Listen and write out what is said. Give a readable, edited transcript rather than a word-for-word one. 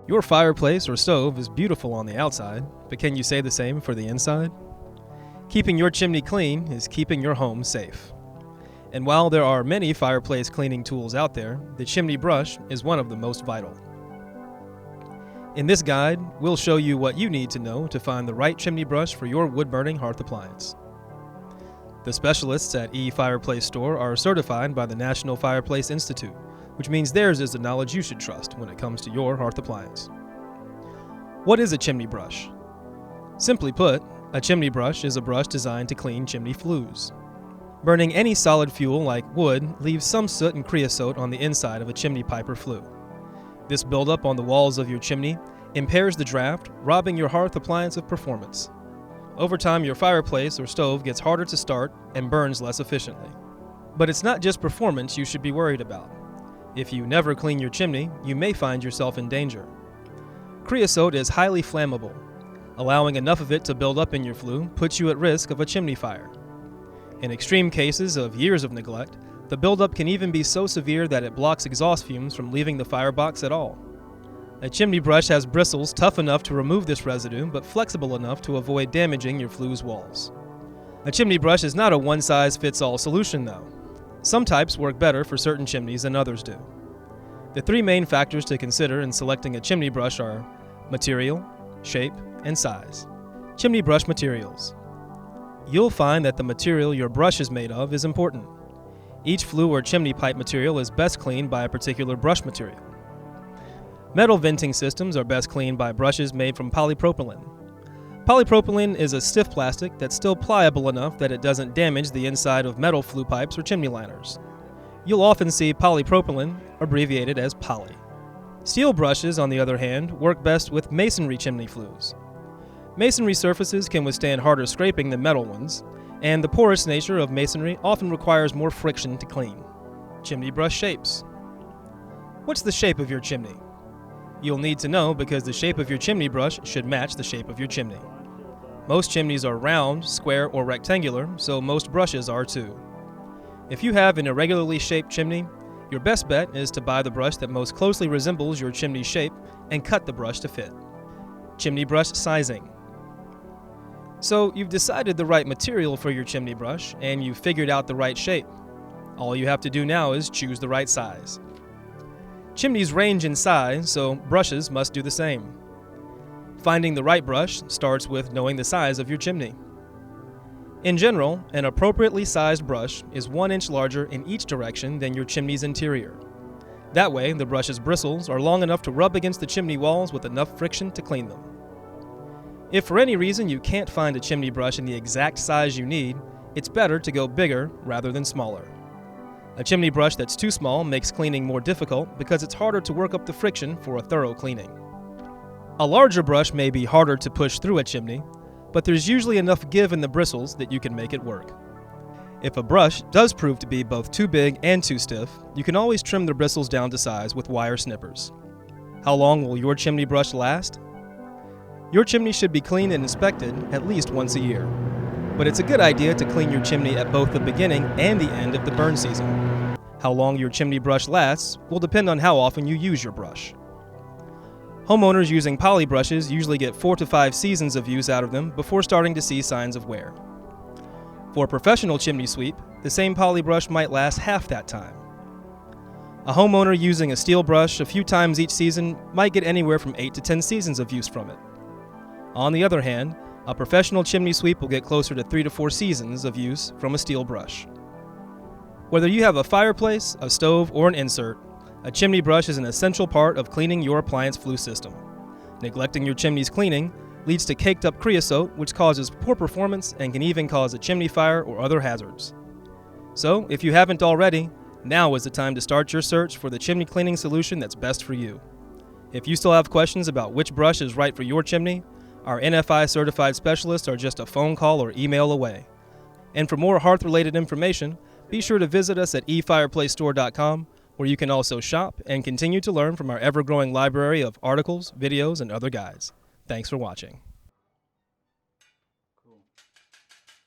Your fireplace or stove is beautiful on the outside, but can you say the same for the inside? Keeping your chimney clean is keeping your home safe. And while there are many fireplace cleaning tools out there, the chimney brush is one of the most vital. In this guide, we'll show you what you need to know to find the right chimney brush for your wood-burning hearth appliance. The specialists at eFireplaceStore are certified by the National Fireplace Institute, which means theirs is the knowledge you should trust when it comes to your hearth appliance. What is a chimney brush? Simply put, a chimney brush is a brush designed to clean chimney flues. Burning any solid fuel like wood leaves some soot and creosote on the inside of a chimney pipe or flue. This buildup on the walls of your chimney impairs the draft, robbing your hearth appliance of performance. Over time, your fireplace or stove gets harder to start and burns less efficiently. But it's not just performance you should be worried about. If you never clean your chimney, you may find yourself in danger. Creosote is highly flammable. Allowing enough of it to build up in your flue puts you at risk of a chimney fire. In extreme cases of years of neglect, the buildup can even be so severe that it blocks exhaust fumes from leaving the firebox at all. A chimney brush has bristles tough enough to remove this residue, but flexible enough to avoid damaging your flue's walls. A chimney brush is not a one-size-fits-all solution, though. Some types work better for certain chimneys than others do. The three main factors to consider in selecting a chimney brush are material, shape, and size. Chimney brush materials. You'll find that the material your brush is made of is important. Each flue or chimney pipe material is best cleaned by a particular brush material. Metal venting systems are best cleaned by brushes made from polypropylene. Polypropylene is a stiff plastic that's still pliable enough that it doesn't damage the inside of metal flue pipes or chimney liners. You'll often see polypropylene, abbreviated as poly. Steel brushes, on the other hand, work best with masonry chimney flues. Masonry surfaces can withstand harder scraping than metal ones, and the porous nature of masonry often requires more friction to clean. Chimney brush shapes. What's the shape of your chimney? You'll need to know because the shape of your chimney brush should match the shape of your chimney. Most chimneys are round, square, or rectangular, so most brushes are too. If you have an irregularly shaped chimney, your best bet is to buy the brush that most closely resembles your chimney shape and cut the brush to fit. Chimney brush sizing. So you've decided the right material for your chimney brush and you've figured out the right shape. All you have to do now is choose the right size. Chimneys range in size, so brushes must do the same. Finding the right brush starts with knowing the size of your chimney. In general, an appropriately sized brush is 1 inch larger in each direction than your chimney's interior. That way, the brush's bristles are long enough to rub against the chimney walls with enough friction to clean them. If for any reason you can't find a chimney brush in the exact size you need, it's better to go bigger rather than smaller. A chimney brush that's too small makes cleaning more difficult because it's harder to work up the friction for a thorough cleaning. A larger brush may be harder to push through a chimney, but there's usually enough give in the bristles that you can make it work. If a brush does prove to be both too big and too stiff, you can always trim the bristles down to size with wire snippers. How long will your chimney brush last? Your chimney should be cleaned and inspected at least once a year. But it's a good idea to clean your chimney at both the beginning and the end of the burn season. How long your chimney brush lasts will depend on how often you use your brush. Homeowners using poly brushes usually get 4 to 5 seasons of use out of them before starting to see signs of wear. For a professional chimney sweep, the same poly brush might last half that time. A homeowner using a steel brush a few times each season might get anywhere from 8 to 10 seasons of use from it. On the other hand, a professional chimney sweep will get closer to 3 to 4 seasons of use from a steel brush. Whether you have a fireplace, a stove, or an insert, a chimney brush is an essential part of cleaning your appliance flue system. Neglecting your chimney's cleaning leads to caked up creosote, which causes poor performance and can even cause a chimney fire or other hazards. So, if you haven't already, now is the time to start your search for the chimney cleaning solution that's best for you. If you still have questions about which brush is right for your chimney, our NFI Certified Specialists are just a phone call or email away. And for more hearth-related information, be sure to visit us at eFireplaceStore.com, where you can also shop and continue to learn from our ever-growing library of articles, videos, and other guides. Thanks for watching.